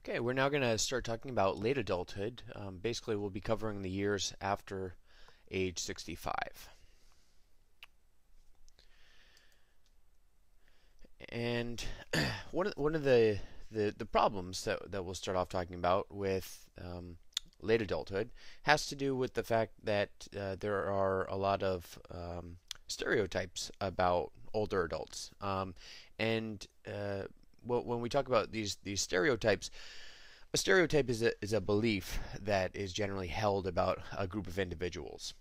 Okay, we're now going to start talking about late adulthood. Basically, we'll be covering the years after age 65. And one of the problems that we'll start off talking about with late adulthood has to do with the fact that there are a lot of stereotypes about older adults. When we talk about these stereotypes, a stereotype is a belief that is generally held about a group of individuals.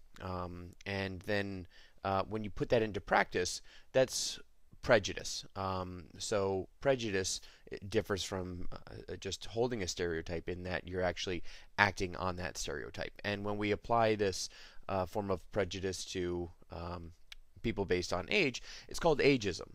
And then when you put that into practice, that's prejudice. So prejudice differs from just holding a stereotype in that you're actually acting on that stereotype. And when we apply this form of prejudice to people based on age, it's called ageism.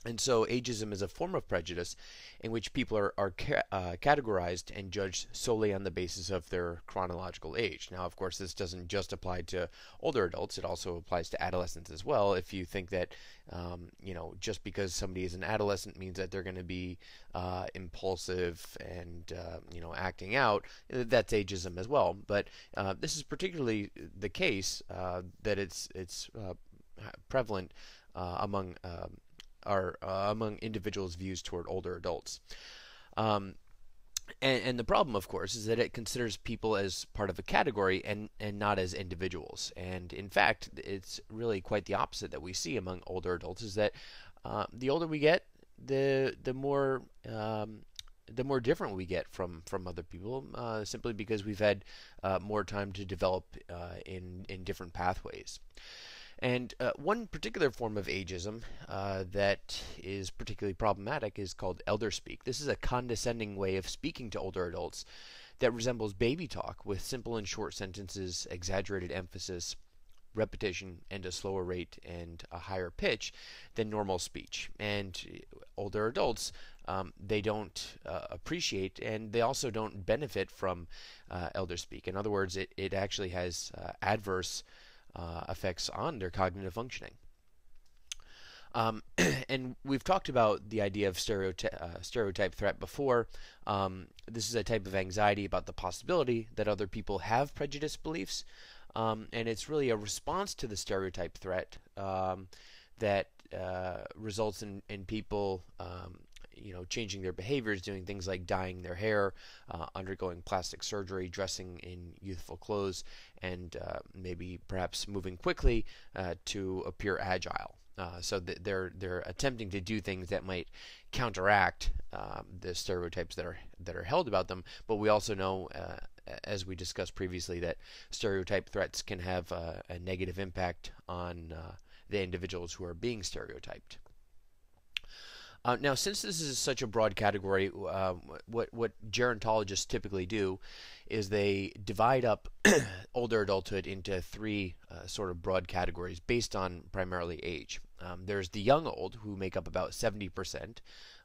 And so ageism is a form of prejudice in which people are categorized and judged solely on the basis of their chronological age. Now, of course, this doesn't just apply to older adults. It also applies to adolescents as well. If you think that, just because somebody is an adolescent means that they're going to be impulsive and, acting out, that's ageism as well. But this is particularly the case that it's prevalent among among individuals' views toward older adults. And the problem, of course, is that it considers people as part of a category and not as individuals. And in fact, it's really quite the opposite that we see among older adults. Is that the older we get, the more different we get from other people, simply because we've had more time to develop in different pathways. And one particular form of ageism that is particularly problematic is called elderspeak. This is a condescending way of speaking to older adults that resembles baby talk with simple and short sentences, exaggerated emphasis, repetition, and a slower rate and a higher pitch than normal speech. And older adults, they don't appreciate, and they also don't benefit from elderspeak. In other words, it actually has adverse effects on their cognitive functioning. And we've talked about the idea of stereotype threat before. This is a type of anxiety about the possibility that other people have prejudiced beliefs, and it's really a response to the stereotype threat that results in people changing their behaviors, doing things like dyeing their hair, undergoing plastic surgery, dressing in youthful clothes, and maybe perhaps moving quickly to appear agile. So they're attempting to do things that might counteract the stereotypes that are held about them. But we also know, as we discussed previously, that stereotype threats can have a negative impact on the individuals who are being stereotyped. Now, since this is such a broad category, what gerontologists typically do is they divide up older adulthood into three sort of broad categories based on primarily age. There's the young old, who make up about 70%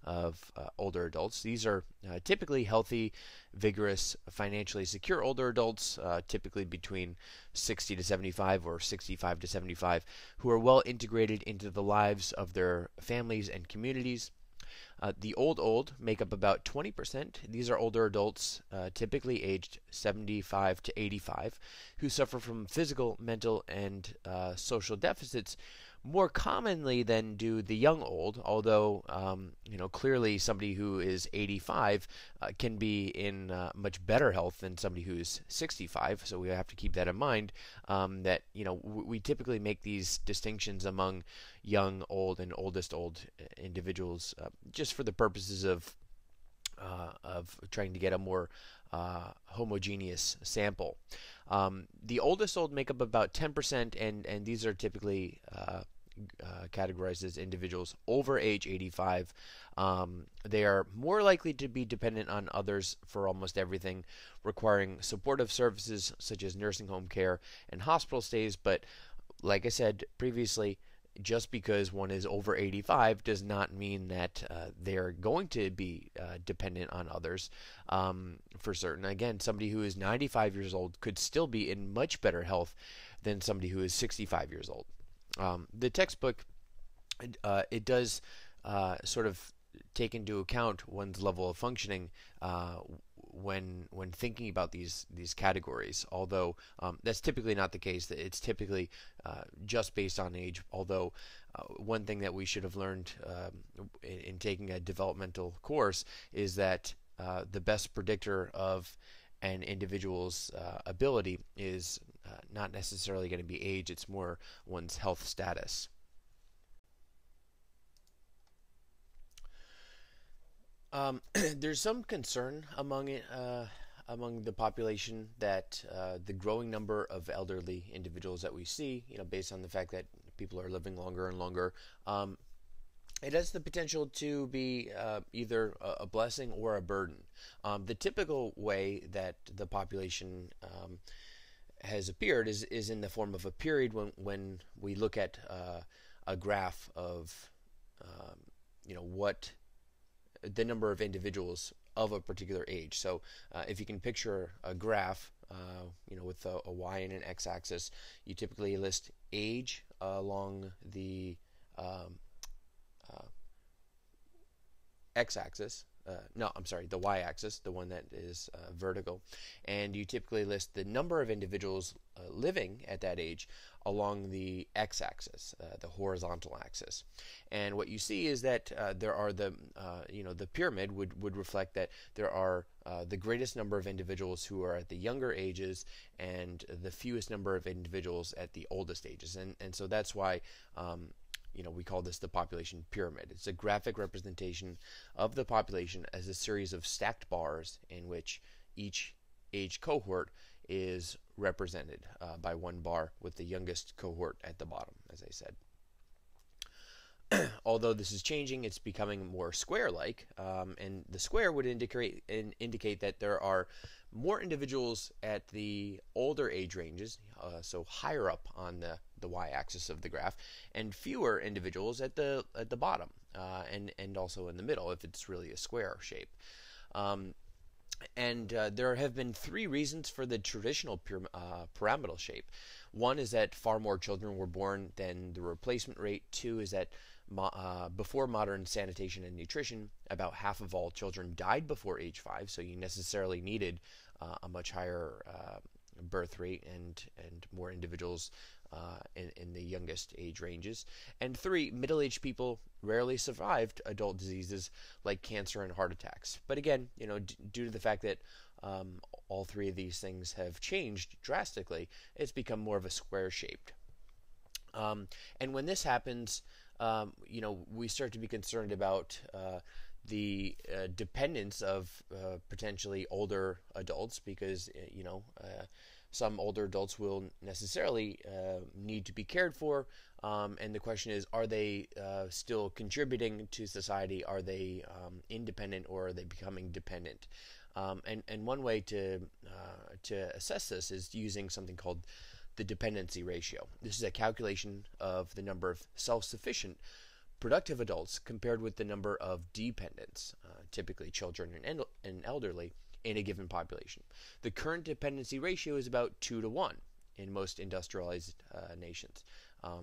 of older adults. These are typically healthy, vigorous, financially secure older adults, typically between 60 to 75 or 65 to 75, who are well integrated into the lives of their families and communities. The old make up about 20%. These are older adults, typically aged 75 to 85, who suffer from physical, mental, and social deficits more commonly than do the young old, although clearly somebody who is 85 can be in much better health than somebody who is 65. So we have to keep that in mind, that we typically make these distinctions among young, old, and oldest old individuals just for the purposes of trying to get a more homogeneous sample. The oldest old make up about 10%, and these are typically categorized as individuals over age 85. They are more likely to be dependent on others for almost everything, requiring supportive services such as nursing home care and hospital stays. But like I said previously, just because one is over 85 does not mean that they're going to be dependent on others for certain. Again, somebody who is 95 years old could still be in much better health than somebody who is 65 years old. The textbook, it does sort of take into account one's level of functioning when thinking about these categories. Although that's typically not the case. It's typically just based on age. Although one thing that we should have learned in taking a developmental course is that the best predictor of an individual's ability is not necessarily going to be age. It's more one's health status. There's some concern among the population that the growing number of elderly individuals that we see, based on the fact that people are living longer and longer, it has the potential to be either a blessing or a burden. The typical way that the population has appeared is in the form of a period when we look at a graph of what the number of individuals of a particular age. So if you can picture a graph, with a y and an x-axis, you typically list age along the x-axis. No, I'm sorry, the y-axis, the one that is vertical, and you typically list the number of individuals living at that age along the x-axis, the horizontal axis. And what you see is that there are the pyramid would reflect that there are the greatest number of individuals who are at the younger ages and the fewest number of individuals at the oldest ages. And so that's why we call this the population pyramid. It's a graphic representation of the population as a series of stacked bars in which each age cohort is represented by one bar, with the youngest cohort at the bottom, as I said. Although this is changing, it's becoming more square-like, and the square would indicate that there are more individuals at the older age ranges, so higher up on the y-axis of the graph, and fewer individuals at the bottom, and also in the middle if it's really a square shape. And there have been three reasons for the traditional pyramidal shape. One is that far more children were born than the replacement rate. Two is that before modern sanitation and nutrition, about half of all children died before age 5, so you necessarily needed a much higher birth rate and more individuals in the youngest age ranges. And three, middle-aged people rarely survived adult diseases like cancer and heart attacks. But again, due to the fact that all three of these things have changed drastically, it's become more of a square-shaped. And when this happens, we start to be concerned about the dependence of potentially older adults, because some older adults will necessarily need to be cared for, and the question is, are they still contributing to society? Are they independent, or are they becoming dependent? And one way to assess this is using something called the dependency ratio. This is a calculation of the number of self-sufficient productive adults compared with the number of dependents, typically children and elderly, in a given population. The current dependency ratio is about 2 to 1 in most industrialized nations.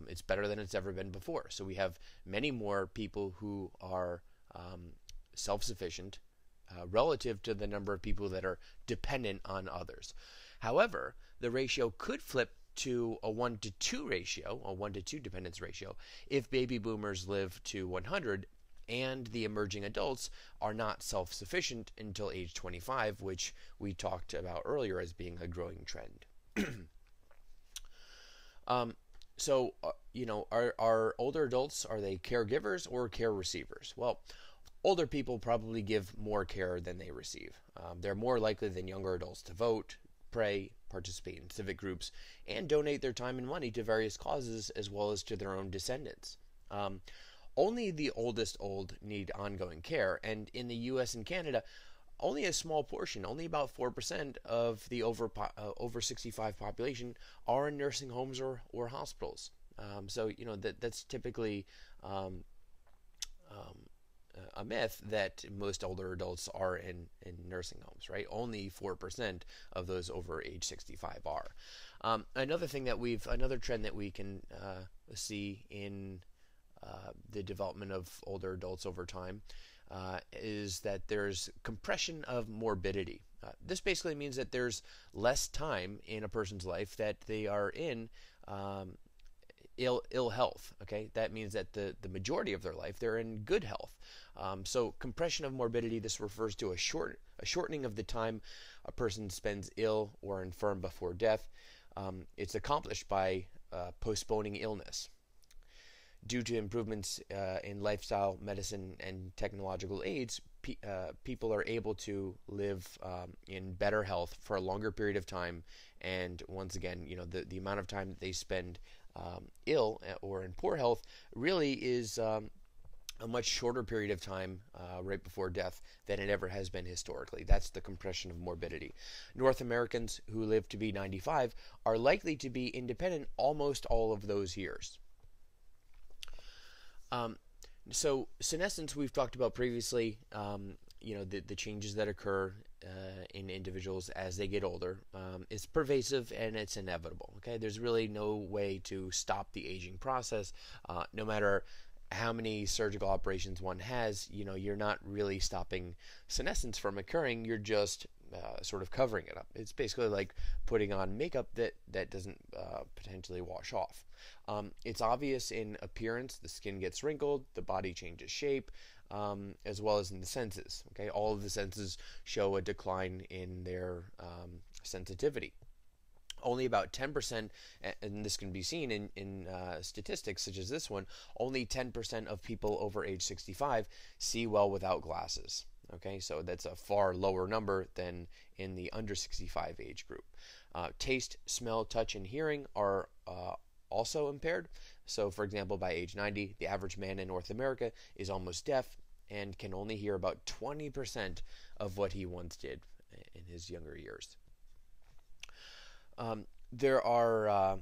It's better than it's ever been before. So we have many more people who are self-sufficient relative to the number of people that are dependent on others. However, the ratio could flip to a 1 to 2 ratio, a 1 to 2 dependence ratio, if baby boomers live to 100 and the emerging adults are not self-sufficient until age 25, which we talked about earlier as being a growing trend. Are older adults, are they caregivers or care receivers? Well, older people probably give more care than they receive. They're more likely than younger adults to vote, pray, participate in civic groups, and donate their time and money to various causes as well as to their own descendants. Only the oldest old need ongoing care, and in the U.S. and Canada, only a small portion, only about 4% of the over 65 population are in nursing homes or hospitals. That's typically a myth that most older adults are in nursing homes, right? Only 4% of those over age 65 are. Another trend that we can see in the development of older adults over time is that there's compression of morbidity. This basically means that there's less time in a person's life that they are in um, ill health. Okay, that means that the majority of their life they're in good health. So compression of morbidity, this refers to a shortening of the time a person spends ill or infirm before death. It's accomplished by postponing illness. Due to improvements in lifestyle, medicine, and technological aids, people are able to live in better health for a longer period of time. And once again, the amount of time that they spend ill or in poor health really is a much shorter period of time right before death than it ever has been historically. That's the compression of morbidity. North Americans who live to be 95 are likely to be independent almost all of those years. So senescence we've talked about previously. The changes that occur in individuals as they get older. It's pervasive and it's inevitable. Okay, there's really no way to stop the aging process. No matter how many surgical operations one has, you're not really stopping senescence from occurring. You're just sort of covering it up. It's basically like putting on makeup that doesn't potentially wash off. It's obvious in appearance. The skin gets wrinkled, the body changes shape, as well as in the senses. Okay, all of the senses show a decline in their sensitivity. Only about 10%, and this can be seen in statistics such as this one, only 10% of people over age 65 see well without glasses. Okay, so that's a far lower number than in the under 65 age group. Taste, smell, touch, and hearing are also impaired. So, for example, by age 90, the average man in North America is almost deaf and can only hear about 20% of what he once did in his younger years. There are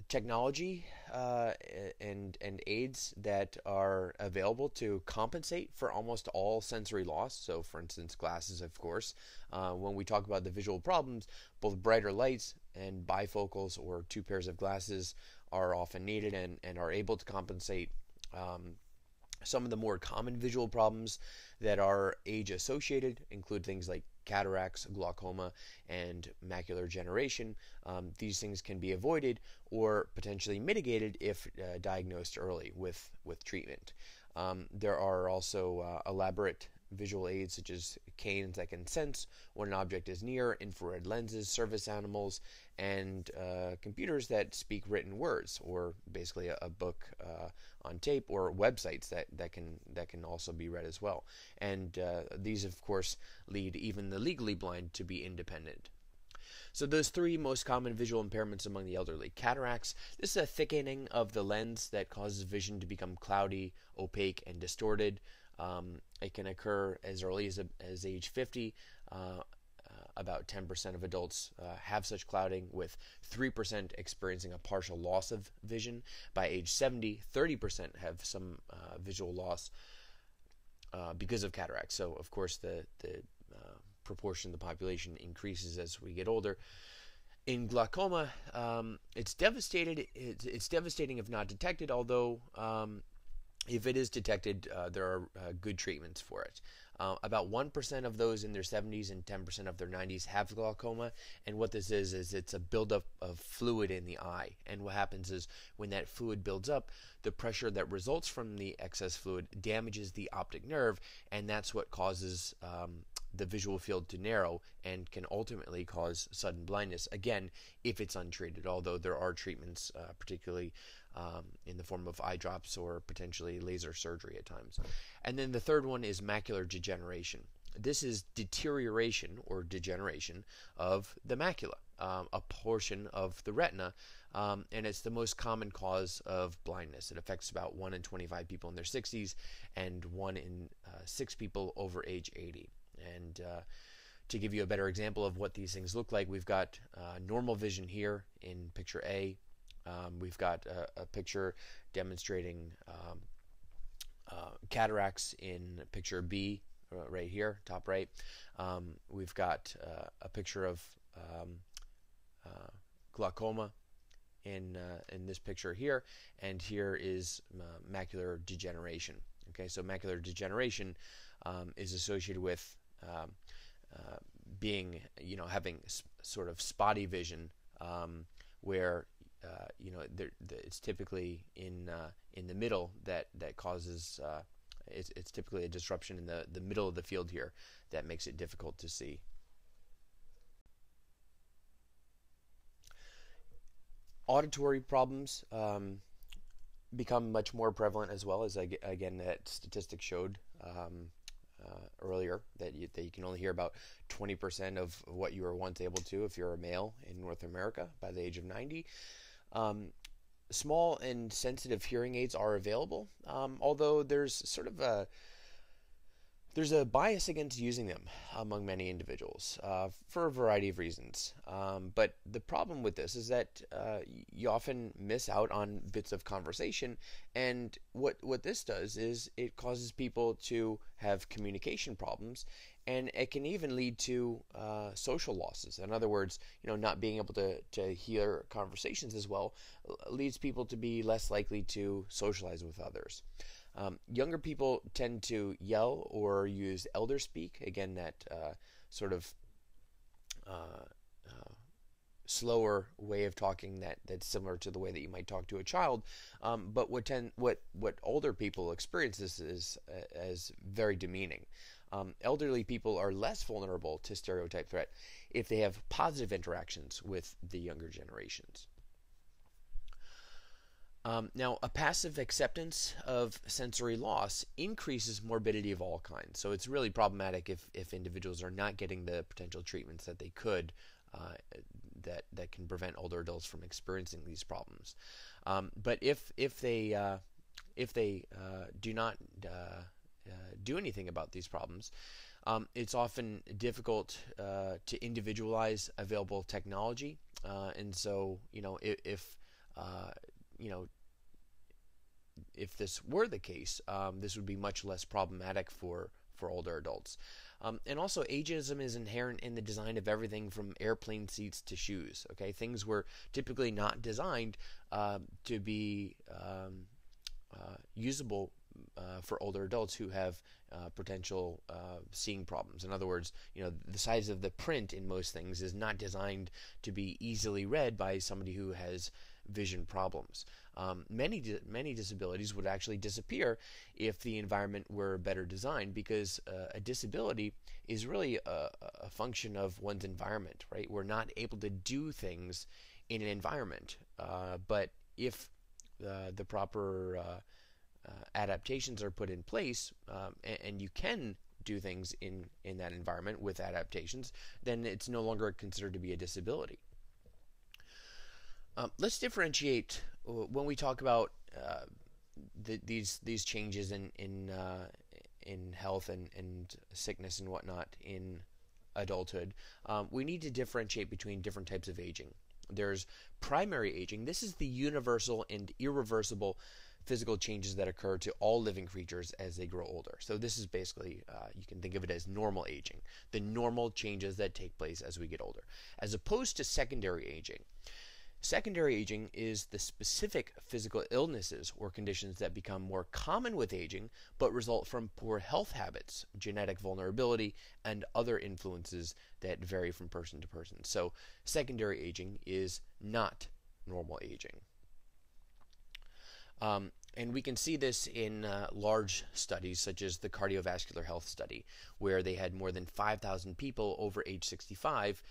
technology and aids that are available to compensate for almost all sensory loss. So, for instance, glasses, of course. When we talk about the visual problems, both brighter lights and bifocals or two pairs of glasses are often needed and are able to compensate some of the more common visual problems that are age associated include things like cataracts, glaucoma, and macular degeneration. These things can be avoided or potentially mitigated if diagnosed early with treatment. There are also elaborate visual aids such as canes that can sense when an object is near, infrared lenses, service animals, and computers that speak written words, or basically a book on tape, or websites that can also be read as well. And these, of course, lead even the legally blind to be independent. So those three most common visual impairments among the elderly. Cataracts, this is a thickening of the lens that causes vision to become cloudy, opaque, and distorted. It can occur as early as age 50. About 10% of adults have such clouding, with 3% experiencing a partial loss of vision. By age 70, 30% have some visual loss because of cataracts. So, of course, the proportion of the population increases as we get older. In glaucoma, it's devastating if not detected, although if it is detected, there are good treatments for it. About 1% of those in their 70s and 10% of their 90s have glaucoma, and what this is it's a buildup of fluid in the eye. And what happens is when that fluid builds up, the pressure that results from the excess fluid damages the optic nerve, and that's what causes the visual field to narrow and can ultimately cause sudden blindness, again, if it's untreated, although there are treatments, particularly in the form of eye drops or potentially laser surgery at times. And then the third one is macular degeneration. This is deterioration or degeneration of the macula, a portion of the retina, and it's the most common cause of blindness. It affects about 1 in 25 people in their 60s and 1 in 6 people over age 80. And to give you a better example of what these things look like, we've got normal vision here in picture A. We've got a picture demonstrating cataracts in picture B, right here, top right. We've got a picture of glaucoma in this picture here, and here is macular degeneration. Okay, so macular degeneration is associated with being, having sort of spotty vision, where it's typically in the middle that causes it's typically a disruption in the middle of the field here that makes it difficult to see. Auditory problems become much more prevalent as well, as again that statistic showed earlier, that you can only hear about 20% of what you were once able to if you're a male in North America by the age of 90. Small and sensitive hearing aids are available, although there's a bias against using them among many individuals for a variety of reasons. But the problem with this is that you often miss out on bits of conversation, and what this does is it causes people to have communication problems, and it can even lead to social losses. In other words, not being able to hear conversations as well leads people to be less likely to socialize with others. Younger people tend to yell or use elder speak, again that sort of slower way of talking that's similar to the way that you might talk to a child. But what older people experience this as very demeaning. Elderly people are less vulnerable to stereotype threat if they have positive interactions with the younger generations. Now, a passive acceptance of sensory loss increases morbidity of all kinds. So it's really problematic if individuals are not getting the potential treatments that they could that can prevent older adults from experiencing these problems. But if they do not do anything about these problems, it's often difficult to individualize available technology, and so if this were the case, this would be much less problematic for older adults. And also, ageism is inherent in the design of everything from airplane seats to shoes. Okay, things were typically not designed to be usable for older adults who have potential seeing problems. In other words, the size of the print in most things is not designed to be easily read by somebody who has vision problems. Many disabilities would actually disappear if the environment were better designed, because a disability is really a function of one's environment, right? We're not able to do things in an environment, but if the proper adaptations are put in place, and you can do things in that environment with adaptations, then it's no longer considered to be a disability. Let's differentiate when we talk about these changes in health and sickness and whatnot in adulthood. We need to differentiate between different types of aging. There's primary aging. This is the universal and irreversible physical changes that occur to all living creatures as they grow older. So this is basically, you can think of it as normal aging, the normal changes that take place as we get older, as opposed to secondary aging. Secondary aging is the specific physical illnesses or conditions that become more common with aging but result from poor health habits, genetic vulnerability, and other influences that vary from person to person. So secondary aging is not normal aging. And we can see this in large studies such as the cardiovascular health study, where they had more than 5,000 people over age 65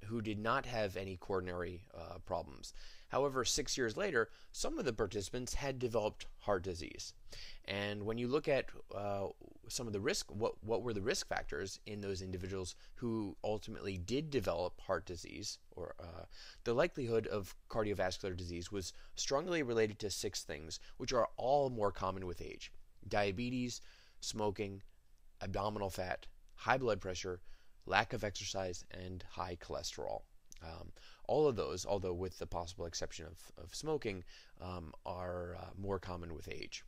who did not have any coronary problems. However, 6 years later, some of the participants had developed heart disease. And when you look at some of the risk, what were the risk factors in those individuals who ultimately did develop heart disease, or the likelihood of cardiovascular disease was strongly related to 6 things, which are all more common with age: diabetes, smoking, abdominal fat, high blood pressure, lack of exercise, and high cholesterol. All of those, although with the possible exception of smoking, are more common with age.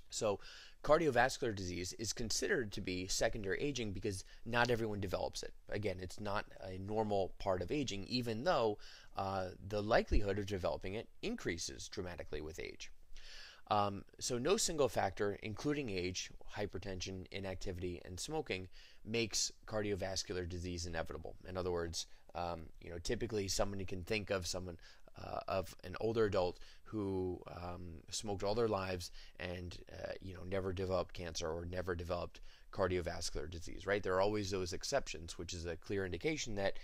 So cardiovascular disease is considered to be secondary aging because not everyone develops it. Again, it's not a normal part of aging, even though the likelihood of developing it increases dramatically with age. So no single factor, including age, hypertension, inactivity, and smoking, makes cardiovascular disease inevitable. In other words, typically somebody can think of of an older adult who smoked all their lives and never developed cancer or never developed cardiovascular disease. Right? There are always those exceptions, which is a clear indication that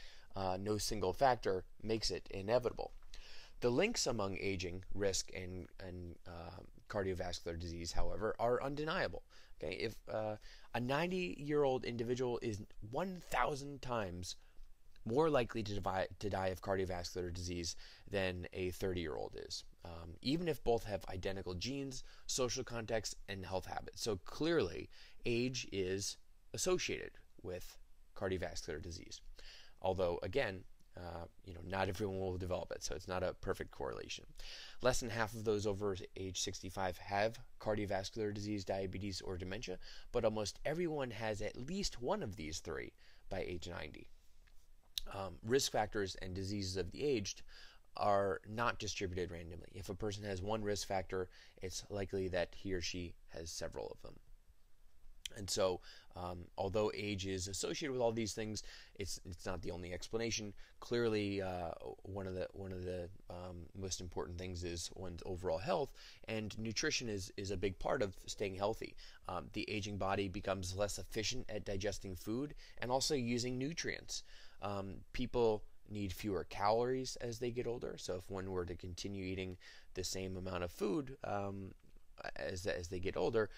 no single factor makes it inevitable. The links among aging, risk, and cardiovascular disease, however, are undeniable. Okay, if a 90-year-old individual is 1,000 times more likely to die of cardiovascular disease than a 30-year-old is, even if both have identical genes, social context, and health habits. So clearly, age is associated with cardiovascular disease. Although, again, not everyone will develop it, so it's not a perfect correlation. Less than half of those over age 65 have cardiovascular disease, diabetes, or dementia, but almost everyone has at least one of these three by age 90. Risk factors and diseases of the aged are not distributed randomly. If a person has one risk factor, it's likely that he or she has several of them. And so, although age is associated with all these things, it's not the only explanation. Clearly, one of the most important things is one's overall health, and nutrition is a big part of staying healthy. The aging body becomes less efficient at digesting food and also using nutrients. People need fewer calories as they get older. So, if one were to continue eating the same amount of food as they get older,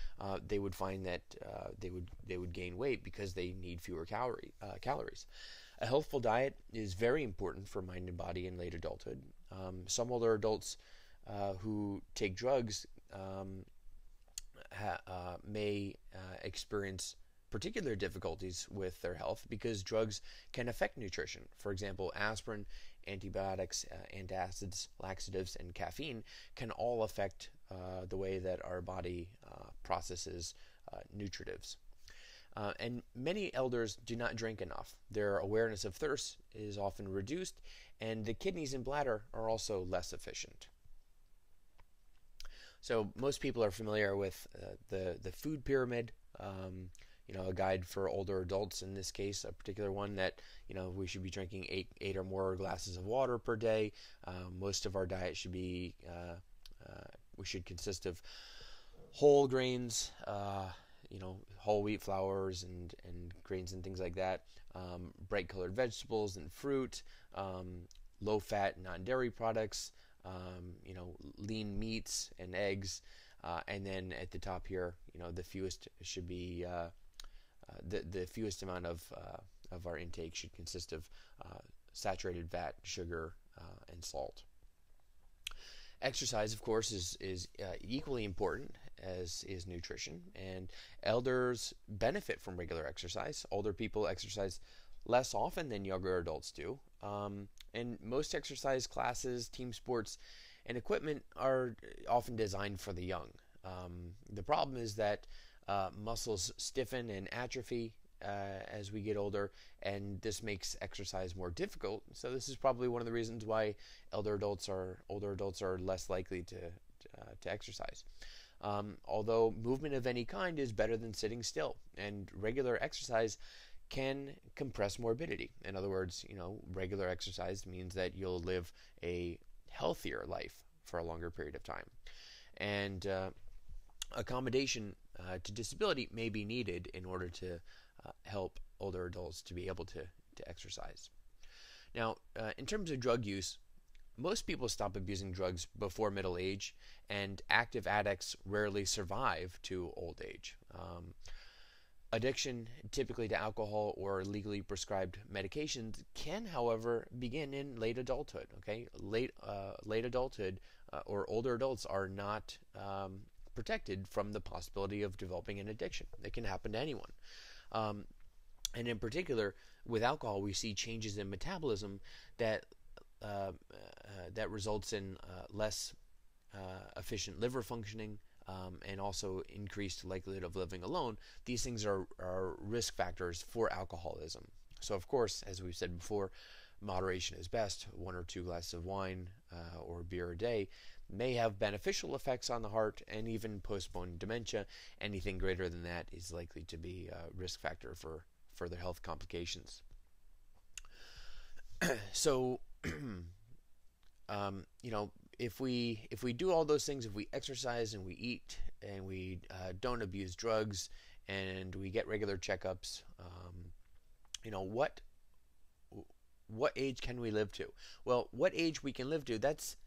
they would find that they would gain weight because they need fewer calories. A healthful diet is very important for mind and body in late adulthood. Some older adults who take drugs may experience particular difficulties with their health because drugs can affect nutrition. For example, aspirin, antibiotics, antacids, laxatives, and caffeine can all affect the way that our body processes nutritives. And many elders do not drink enough. Their awareness of thirst is often reduced, and the kidneys and bladder are also less efficient. So most people are familiar with the food pyramid. A guide for older adults, in this case, a particular one that we should be drinking eight or more glasses of water per day. Most of our diet should be we should consist of whole grains, whole wheat flours and grains and things like that, bright colored vegetables and fruit, low fat non-dairy products, lean meats and eggs, and then at the top here, the fewest should be the fewest amount of our intake should consist of saturated fat, sugar, and salt. Exercise, of course, is equally important as is nutrition, and elders benefit from regular exercise. Older people exercise less often than younger adults do, and most exercise classes, team sports, and equipment are often designed for the young. The problem is that muscles stiffen and atrophy as we get older, and this makes exercise more difficult. So this is probably one of the reasons why older adults are less likely to exercise. Although movement of any kind is better than sitting still, and regular exercise can compress morbidity. In other words, regular exercise means that you'll live a healthier life for a longer period of time, and accommodation to disability may be needed in order to help older adults to be able to exercise. Now, in terms of drug use, most people stop abusing drugs before middle age, and active addicts rarely survive to old age. Addiction, typically to alcohol or legally prescribed medications, can, however, begin in late adulthood. Okay, late adulthood or older adults are not protected from the possibility of developing an addiction. It can happen to anyone. And in particular, with alcohol, we see changes in metabolism that results in less efficient liver functioning, and also increased likelihood of living alone. These things are risk factors for alcoholism. So, of course, as we've said before, moderation is best. 1 or 2 glasses of wine or beer a day may have beneficial effects on the heart and even postpone dementia. Anything greater than that is likely to be a risk factor for further health complications. So, if we do all those things, if we exercise and we eat and we don't abuse drugs and we get regular checkups, what age can we live to? Well, what age we can live to, that's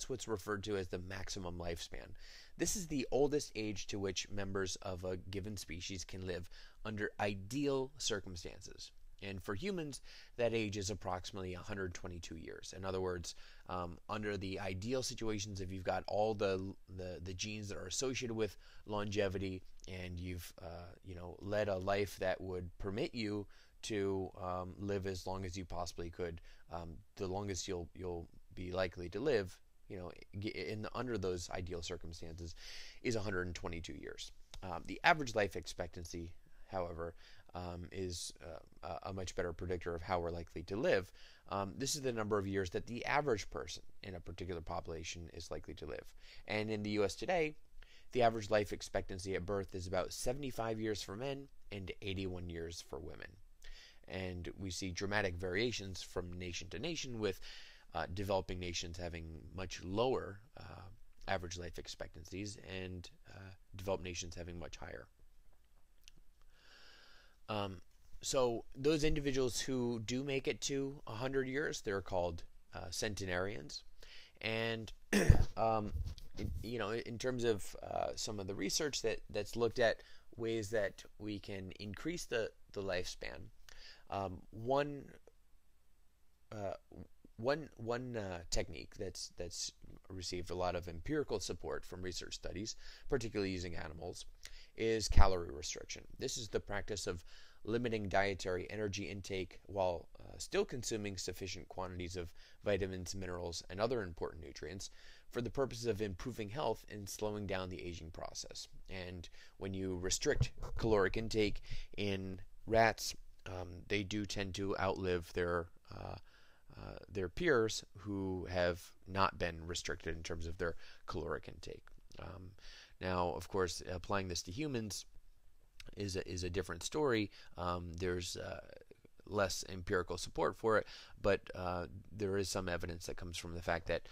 what's referred to as the maximum lifespan. This is the oldest age to which members of a given species can live under ideal circumstances. And for humans, that age is approximately 122 years. In other words, under the ideal situations, if you've got all the genes that are associated with longevity, and you've led a life that would permit you to live as long as you possibly could, the longest you'll be likely to live, under those ideal circumstances, is 122 years. The average life expectancy, however, is a much better predictor of how we're likely to live. This is the number of years that the average person in a particular population is likely to live. And in the U.S. today, the average life expectancy at birth is about 75 years for men and 81 years for women. And we see dramatic variations from nation to nation, with developing nations having much lower average life expectancies and developed nations having much higher. So those individuals who do make it to 100 years, they're called centenarians. And in terms of some of the research that's looked at ways that we can increase the lifespan, one technique that's received a lot of empirical support from research studies, particularly using animals, is calorie restriction. This is the practice of limiting dietary energy intake while still consuming sufficient quantities of vitamins, minerals, and other important nutrients for the purposes of improving health and slowing down the aging process. And when you restrict caloric intake in rats, they do tend to outlive their peers who have not been restricted in terms of their caloric intake. Now, of course, applying this to humans is a different story. There's less empirical support for it, but there is some evidence that comes from the fact that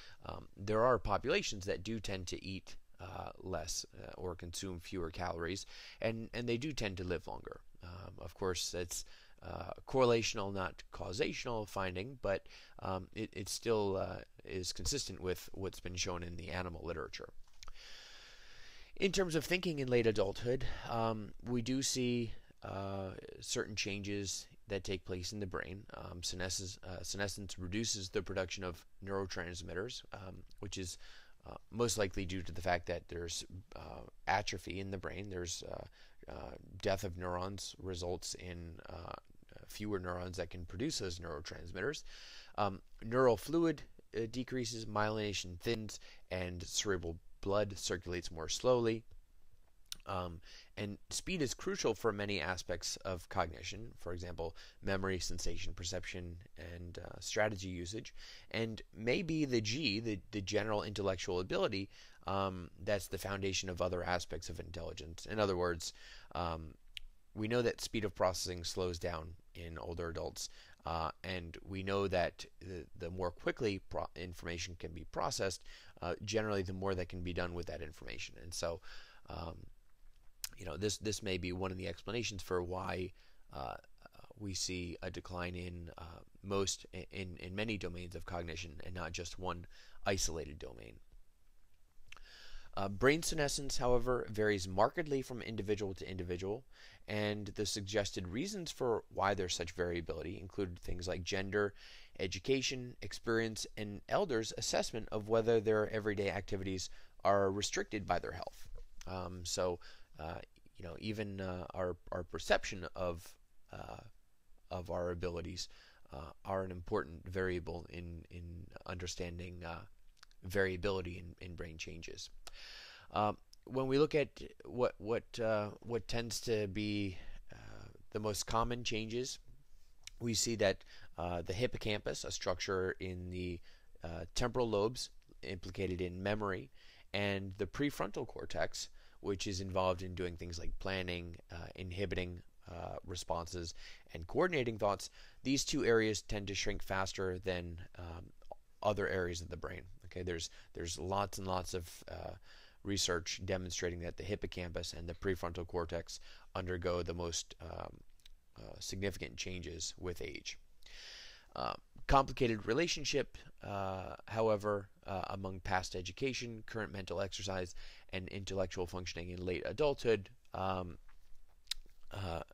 there are populations that do tend to eat less or consume fewer calories, and they do tend to live longer. Of course, it's correlational, not causational finding, but it still is consistent with what's been shown in the animal literature. In terms of thinking in late adulthood, we do see certain changes that take place in the brain. Senescence reduces the production of neurotransmitters, which is most likely due to the fact that there's atrophy in the brain. There's death of neurons results in fewer neurons that can produce those neurotransmitters. Neural fluid decreases, myelination thins, and cerebral blood circulates more slowly. And speed is crucial for many aspects of cognition, for example, memory, sensation, perception, and strategy usage. And maybe the G, the general intellectual ability, that's the foundation of other aspects of intelligence. In other words, we know that speed of processing slows down in older adults, and we know that the more quickly information can be processed, generally the more that can be done with that information. And so this may be one of the explanations for why we see a decline in many domains of cognition and not just one isolated domain. Brain senescence, however, varies markedly from individual to individual, and the suggested reasons for why there's such variability include things like gender, education, experience, and elders' assessment of whether their everyday activities are restricted by their health. Even our perception of our abilities are an important variable in understanding variability in brain changes. When we look at what tends to be the most common changes, we see that the hippocampus, a structure in the temporal lobes implicated in memory, and the prefrontal cortex, which is involved in doing things like planning, inhibiting responses, and coordinating thoughts. These two areas tend to shrink faster than other areas of the brain. Okay, there's lots and lots of research demonstrating that the hippocampus and the prefrontal cortex undergo the most significant changes with age. Complicated relationship, however, among past education, current mental exercise, and intellectual functioning in late adulthood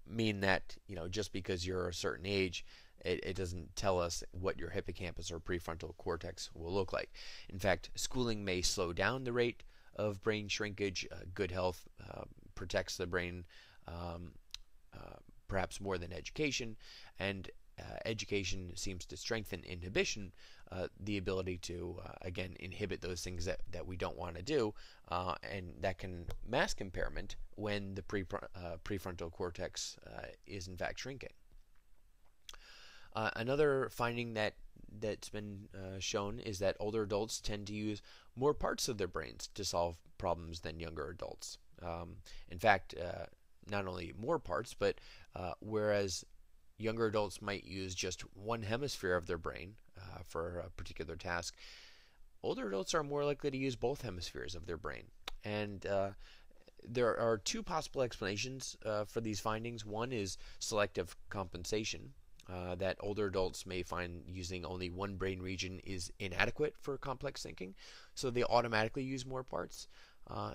mean that, just because you're a certain age, it doesn't tell us what your hippocampus or prefrontal cortex will look like. In fact, schooling may slow down the rate of brain shrinkage. Good health protects the brain perhaps more than education, and education seems to strengthen inhibition, the ability to, again, inhibit those things that we don't want to do, and that can mask impairment when the prefrontal cortex is in fact shrinking. Another finding that's been shown is that older adults tend to use more parts of their brains to solve problems than younger adults. In fact, not only more parts, but whereas younger adults might use just one hemisphere of their brain for a particular task, older adults are more likely to use both hemispheres of their brain. And there are two possible explanations for these findings. One is selective compensation, that older adults may find using only one brain region is inadequate for complex thinking, so they automatically use more parts.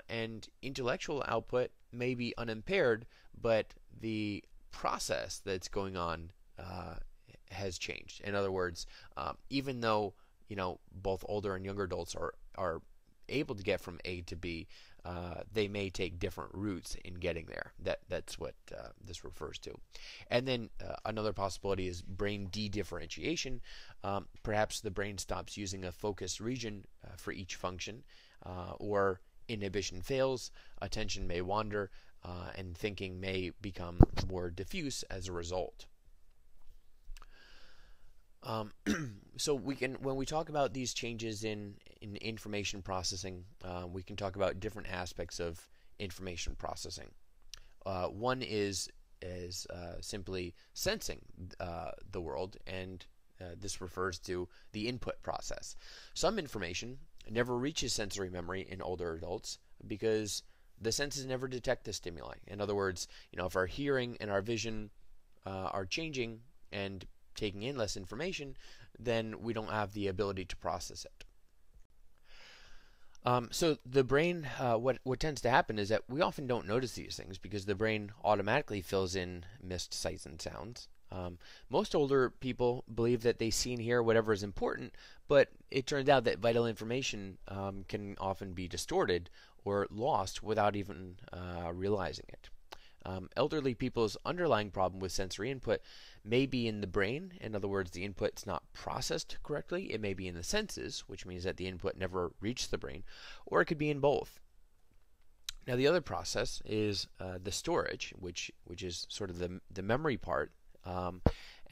And intellectual output may be unimpaired, but the process that's going on has changed. In other words, even though both older and younger adults are able to get from A to B, they may take different routes in getting there. That's what this refers to. And then another possibility is brain de-differentiation. Perhaps the brain stops using a focused region for each function, or inhibition fails, attention may wander, and thinking may become more diffuse as a result. So when we talk about these changes in information processing, we can talk about different aspects of information processing. One is simply sensing the world, and this refers to the input process. Some information never reaches sensory memory in older adults because the senses never detect the stimuli. In other words, if our hearing and our vision are changing and taking in less information, then we don't have the ability to process it. So the brain, what tends to happen is that we often don't notice these things because the brain automatically fills in missed sights and sounds. Most older people believe that they see and hear whatever is important, but it turns out that vital information can often be distorted or lost without even realizing it. Elderly people's underlying problem with sensory input may be in the brain. In other words, the input's not processed correctly. It may be in the senses, which means that the input never reached the brain, or it could be in both. Now, the other process is the storage, which is sort of the memory part.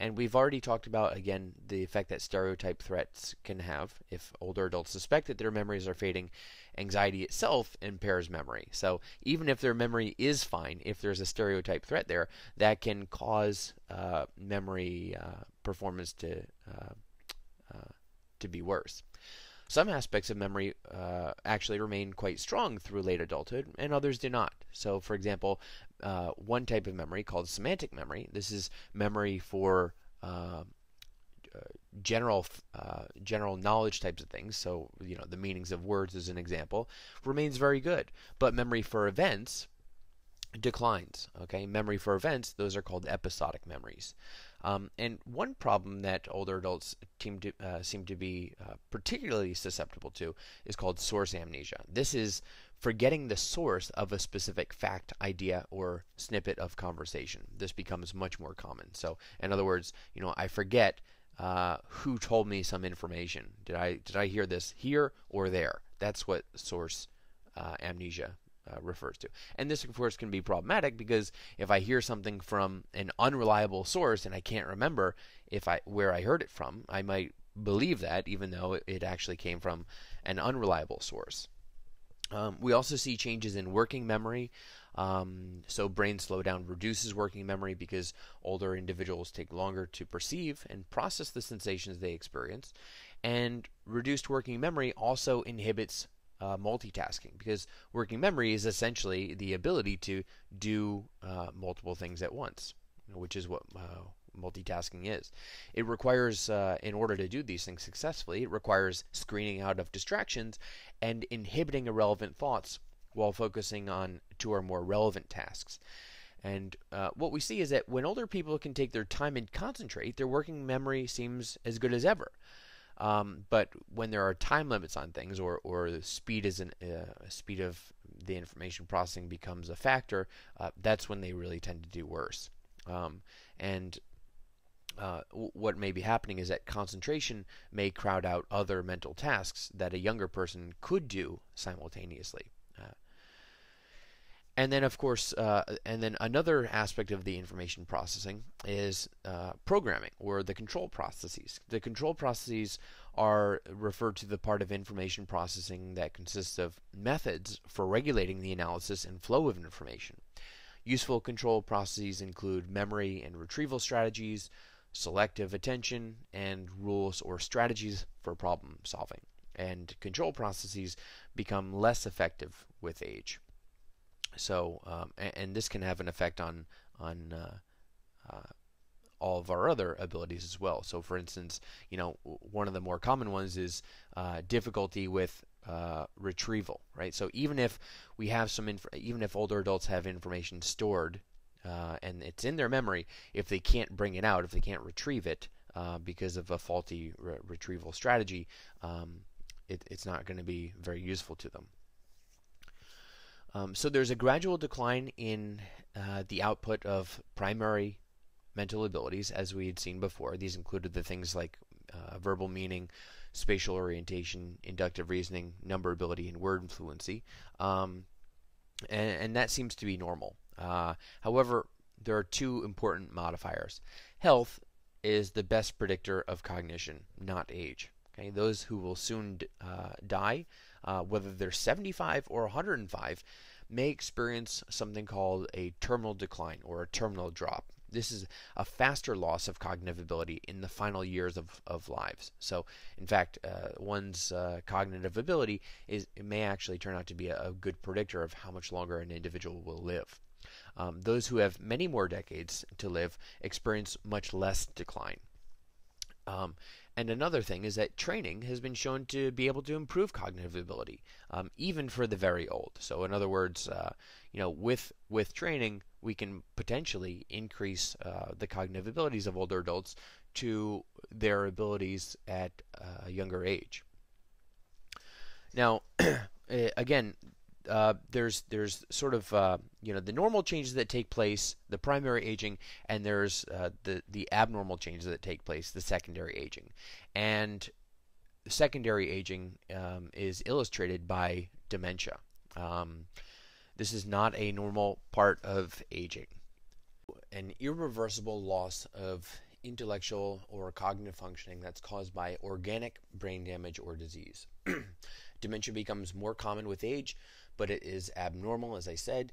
And we've already talked about, again, the effect that stereotype threats can have. If older adults suspect that their memories are fading, anxiety itself impairs memory. So even if their memory is fine, if there's a stereotype threat there, that can cause memory performance to be worse. Some aspects of memory actually remain quite strong through late adulthood, and others do not. So, for example, one type of memory called semantic memory, this is memory for general knowledge types of things. So, the meanings of words as an example, remains very good. But memory for events declines. Okay, memory for events, those are called episodic memories. And one problem that older adults seem to be particularly susceptible to is called source amnesia. This is forgetting the source of a specific fact, idea, or snippet of conversation. This becomes much more common. So, in other words, I forget who told me some information. Did I hear this here or there? That's what source amnesia refers to. And this, of course, can be problematic because if I hear something from an unreliable source and I can't remember where I heard it from, I might believe that, even though it actually came from an unreliable source. We also see changes in working memory. So brain slowdown reduces working memory because older individuals take longer to perceive and process the sensations they experience. And reduced working memory also inhibits multitasking, because working memory is essentially the ability to do multiple things at once, which is what multitasking is. It requires, in order to do these things successfully, it requires screening out of distractions and inhibiting irrelevant thoughts while focusing on two or more relevant tasks. And what we see is that when older people can take their time and concentrate, their working memory seems as good as ever. But when there are time limits on things, or the speed speed of the information processing becomes a factor, that's when they really tend to do worse. And what may be happening is that concentration may crowd out other mental tasks that a younger person could do simultaneously. And then, of course, and then another aspect of the information processing is programming, or the control processes. The control processes are referred to the part of information processing that consists of methods for regulating the analysis and flow of information. Useful control processes include memory and retrieval strategies, selective attention, and rules or strategies for problem solving. And control processes become less effective with age. So, and this can have an effect on all of our other abilities as well. So, for instance, one of the more common ones is difficulty with retrieval, right? So, even if we have even if older adults have information stored and it's in their memory, if they can't bring it out, if they can't retrieve it because of a faulty retrieval strategy, it's not going to be very useful to them. So there's a gradual decline in the output of primary mental abilities, as we had seen before. These included the things like verbal meaning, spatial orientation, inductive reasoning, number ability, and word fluency. And that seems to be normal. However, there are two important modifiers. Health is the best predictor of cognition, not age. Okay? Those who will soon die, whether they're 75 or 105, may experience something called a terminal decline or a terminal drop. This is a faster loss of cognitive ability in the final years of lives. So, in fact, one's cognitive ability it may actually turn out to be a good predictor of how much longer an individual will live. Those who have many more decades to live experience much less decline. And another thing is that training has been shown to be able to improve cognitive ability, even for the very old. So, in other words, with training, we can potentially increase the cognitive abilities of older adults to their abilities at a younger age. Now, again, there's sort of the normal changes that take place, the primary aging, and there's the abnormal changes that take place, the secondary aging. And secondary aging is illustrated by dementia. This is not a normal part of aging. An irreversible loss of intellectual or cognitive functioning that's caused by organic brain damage or disease. Dementia becomes more common with age, but it is abnormal, as I said,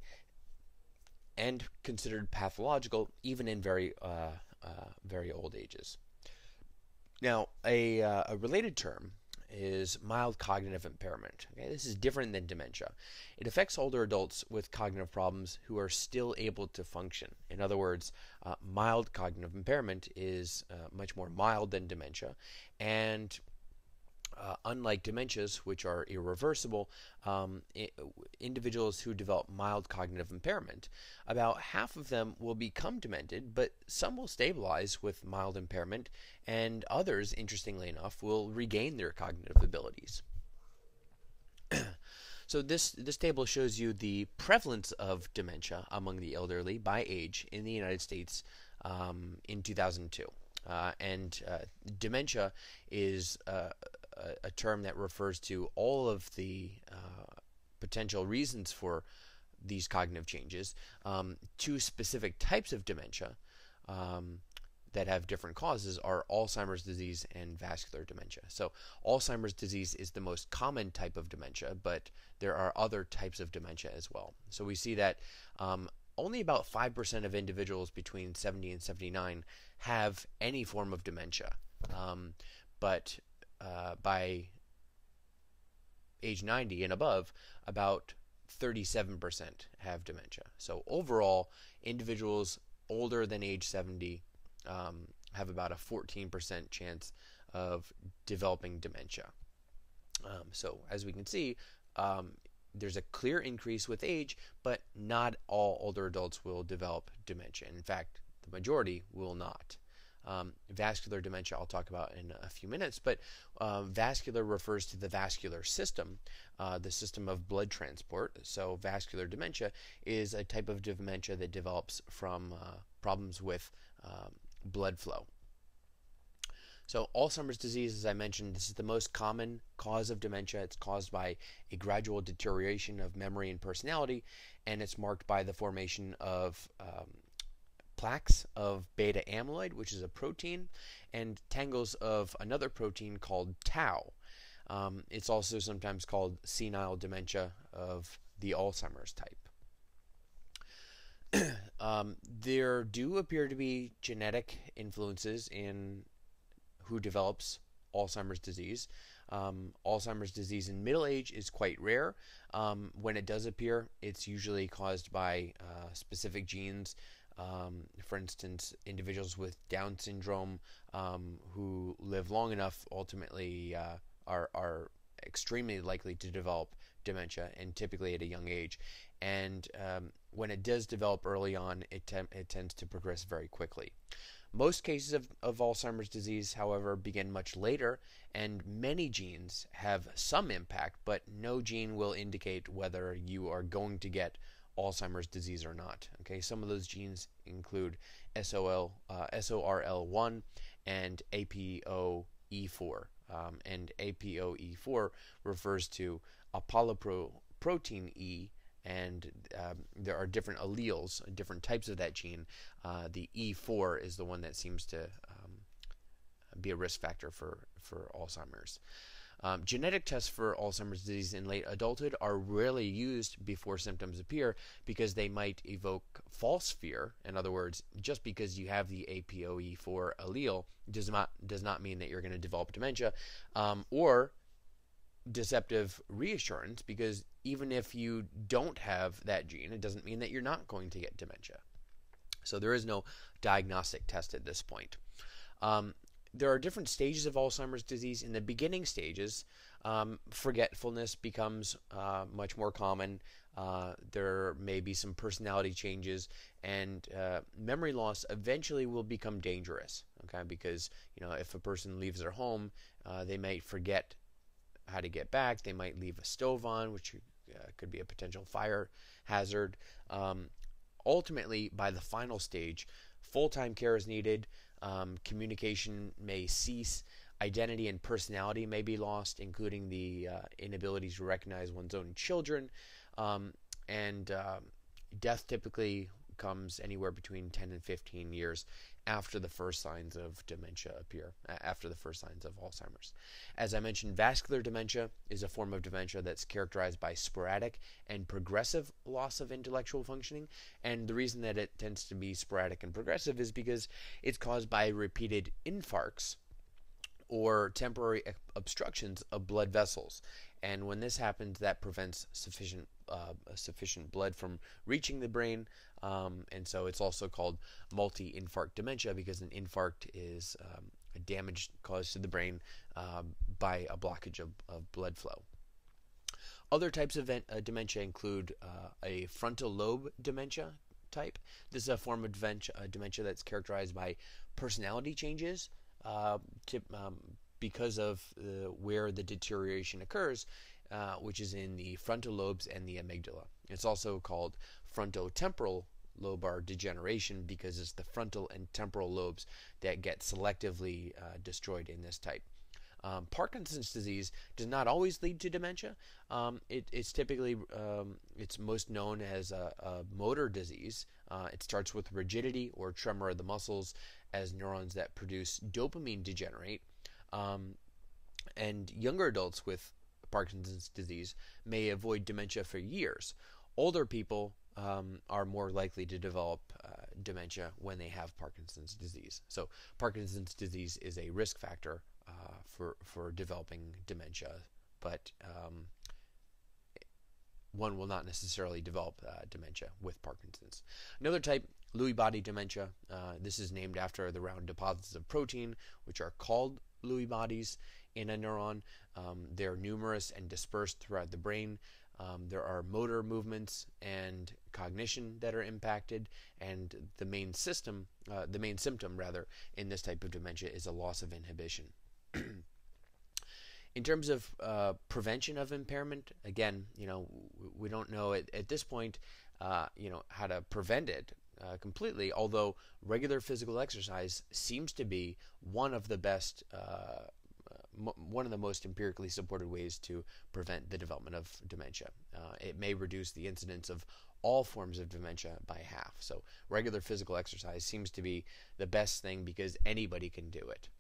and considered pathological even in very old ages. Now, a related term is mild cognitive impairment. Okay, this is different than dementia. It affects older adults with cognitive problems who are still able to function. In other words, mild cognitive impairment is much more mild than dementia, and unlike dementias, which are irreversible, individuals who develop mild cognitive impairment, about half of them will become demented, but some will stabilize with mild impairment, and others, interestingly enough, will regain their cognitive abilities. So this table shows you the prevalence of dementia among the elderly by age in the United States in 2002. Dementia is a term that refers to all of the potential reasons for these cognitive changes. Two specific types of dementia that have different causes are Alzheimer's disease and vascular dementia. So Alzheimer's disease is the most common type of dementia, but there are other types of dementia as well. So we see that only about 5% of individuals between 70 and 79 have any form of dementia. But by age 90 and above, about 37% have dementia. So overall, individuals older than age 70 have about a 14% chance of developing dementia. So as we can see, there's a clear increase with age, but not all older adults will develop dementia. In fact, the majority will not. Vascular dementia I'll talk about in a few minutes, but vascular refers to the vascular system, the system of blood transport. So vascular dementia is a type of dementia that develops from problems with blood flow. So Alzheimer's disease, as I mentioned, this is the most common cause of dementia. It's caused by a gradual deterioration of memory and personality, and it's marked by the formation of plaques of beta amyloid, which is a protein, and tangles of another protein called tau. It's also sometimes called senile dementia of the Alzheimer's type. There do appear to be genetic influences in who develops Alzheimer's disease. Alzheimer's disease in middle age is quite rare. When it does appear, it's usually caused by specific genes. For instance, individuals with Down syndrome who live long enough ultimately are extremely likely to develop dementia, and typically at a young age. And when it does develop early on, it tends to progress very quickly. Most cases of Alzheimer's disease, however, begin much later, and many genes have some impact, but no gene will indicate whether you are going to get Alzheimer's disease or not. Okay, some of those genes include SORL1 and APOE4. And APOE4 refers to apoprotein E, and there are different alleles, different types of that gene. The E4 is the one that seems to be a risk factor for Alzheimer's. Genetic tests for Alzheimer's disease in late adulthood are rarely used before symptoms appear because they might evoke false fear. In other words, just because you have the APOE4 allele does not mean that you're going to develop dementia, or deceptive reassurance, because even if you don't have that gene, it doesn't mean that you're not going to get dementia. So there is no diagnostic test at this point. There are different stages of Alzheimer's disease. In the beginning stages, forgetfulness becomes much more common. There may be some personality changes, and memory loss eventually will become dangerous. Okay, because if a person leaves their home, they might forget how to get back. They might leave a stove on, which could be a potential fire hazard. Ultimately, by the final stage, full-time care is needed. Communication may cease. Identity and personality may be lost, including the inability to recognize one's own children. And death typically comes anywhere between 10 and 15 years after the first signs of dementia appear, after the first signs of Alzheimer's. As I mentioned, vascular dementia is a form of dementia that's characterized by sporadic and progressive loss of intellectual functioning. And the reason that it tends to be sporadic and progressive is because it's caused by repeated infarcts or temporary obstructions of blood vessels. And when this happens, that prevents sufficient blood from reaching the brain, and so it's also called multi-infarct dementia, because an infarct is a damage caused to the brain by a blockage of blood flow. Other types of dementia include a frontal lobe dementia type. This is a form of dementia that's characterized by personality changes because of where the deterioration occurs, which is in the frontal lobes and the amygdala. It's also called frontotemporal lobar degeneration because it's the frontal and temporal lobes that get selectively destroyed in this type. Parkinson's disease does not always lead to dementia. It's typically it's most known as a motor disease. It starts with rigidity or tremor of the muscles as neurons that produce dopamine degenerate. And younger adults with Parkinson's disease may avoid dementia for years. Older people are more likely to develop dementia when they have Parkinson's disease. So Parkinson's disease is a risk factor for developing dementia, but one will not necessarily develop dementia with Parkinson's. Another type, Lewy body dementia. This is named after the round deposits of protein, which are called Lewy bodies in a neuron. They're numerous and dispersed throughout the brain. There are motor movements and cognition that are impacted, and the main symptom in this type of dementia is a loss of inhibition. In terms of prevention of impairment, again, we don't know at this point, how to prevent it completely. Although regular physical exercise seems to be one of the best, one of the most empirically supported ways to prevent the development of dementia. It may reduce the incidence of all forms of dementia by half. So regular physical exercise seems to be the best thing because anybody can do it.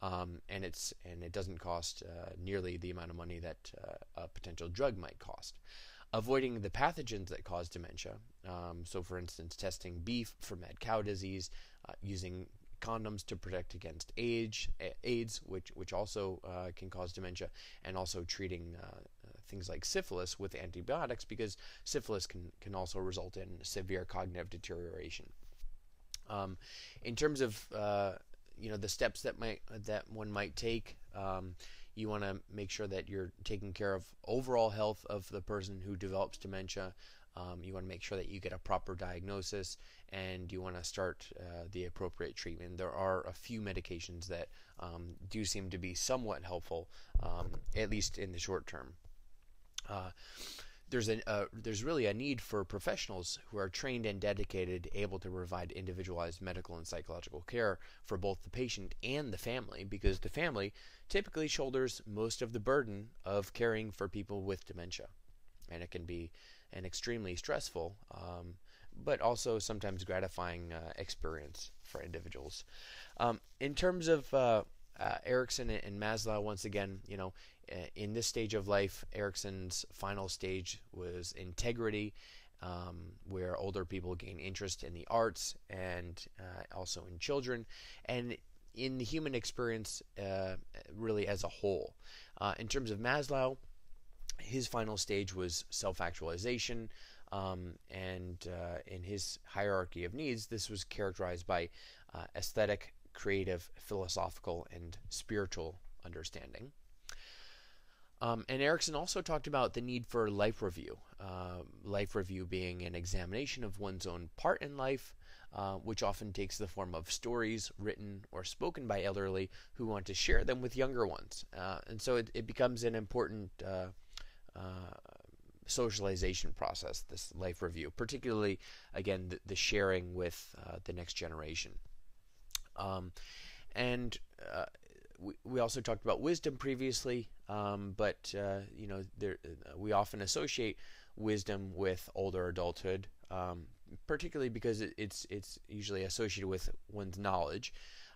And it doesn't cost nearly the amount of money that a potential drug might cost. Avoiding the pathogens that cause dementia, so for instance testing beef for mad cow disease, using condoms to protect against AIDS, which also can cause dementia, and also treating things like syphilis with antibiotics, because syphilis can also result in severe cognitive deterioration. In terms of the steps that one might take, you want to make sure that you're taking care of overall health of the person who develops dementia. You want to make sure that you get a proper diagnosis, and you want to start the appropriate treatment. There are a few medications that do seem to be somewhat helpful, at least in the short term. There's really a need for professionals who are trained and dedicated, able to provide individualized medical and psychological care for both the patient and the family, because the family typically shoulders most of the burden of caring for people with dementia. And it can be an extremely stressful, but also sometimes gratifying experience for individuals. In terms of Erikson and Maslow, once again, in this stage of life, Erikson's final stage was integrity, where older people gain interest in the arts and also in children, and in the human experience really as a whole. In terms of Maslow, his final stage was self-actualization, and in his hierarchy of needs, this was characterized by aesthetic, creative, philosophical, and spiritual understanding. And Erikson also talked about the need for life review. Life review being an examination of one's own part in life, which often takes the form of stories written or spoken by elderly who want to share them with younger ones. And so it becomes an important socialization process, this life review, particularly, again, the sharing with the next generation. We also talked about wisdom previously, but we often associate wisdom with older adulthood, particularly because it's usually associated with one's knowledge,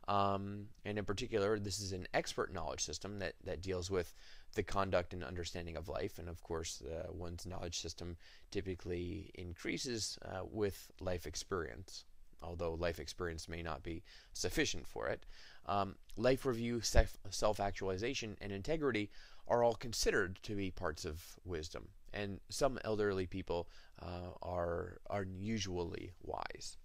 and in particular, this is an expert knowledge system that deals with the conduct and understanding of life, and of course, one's knowledge system typically increases with life experience, although life experience may not be sufficient for it. Life review, self-actualization, and integrity are all considered to be parts of wisdom, and some elderly people are unusually wise.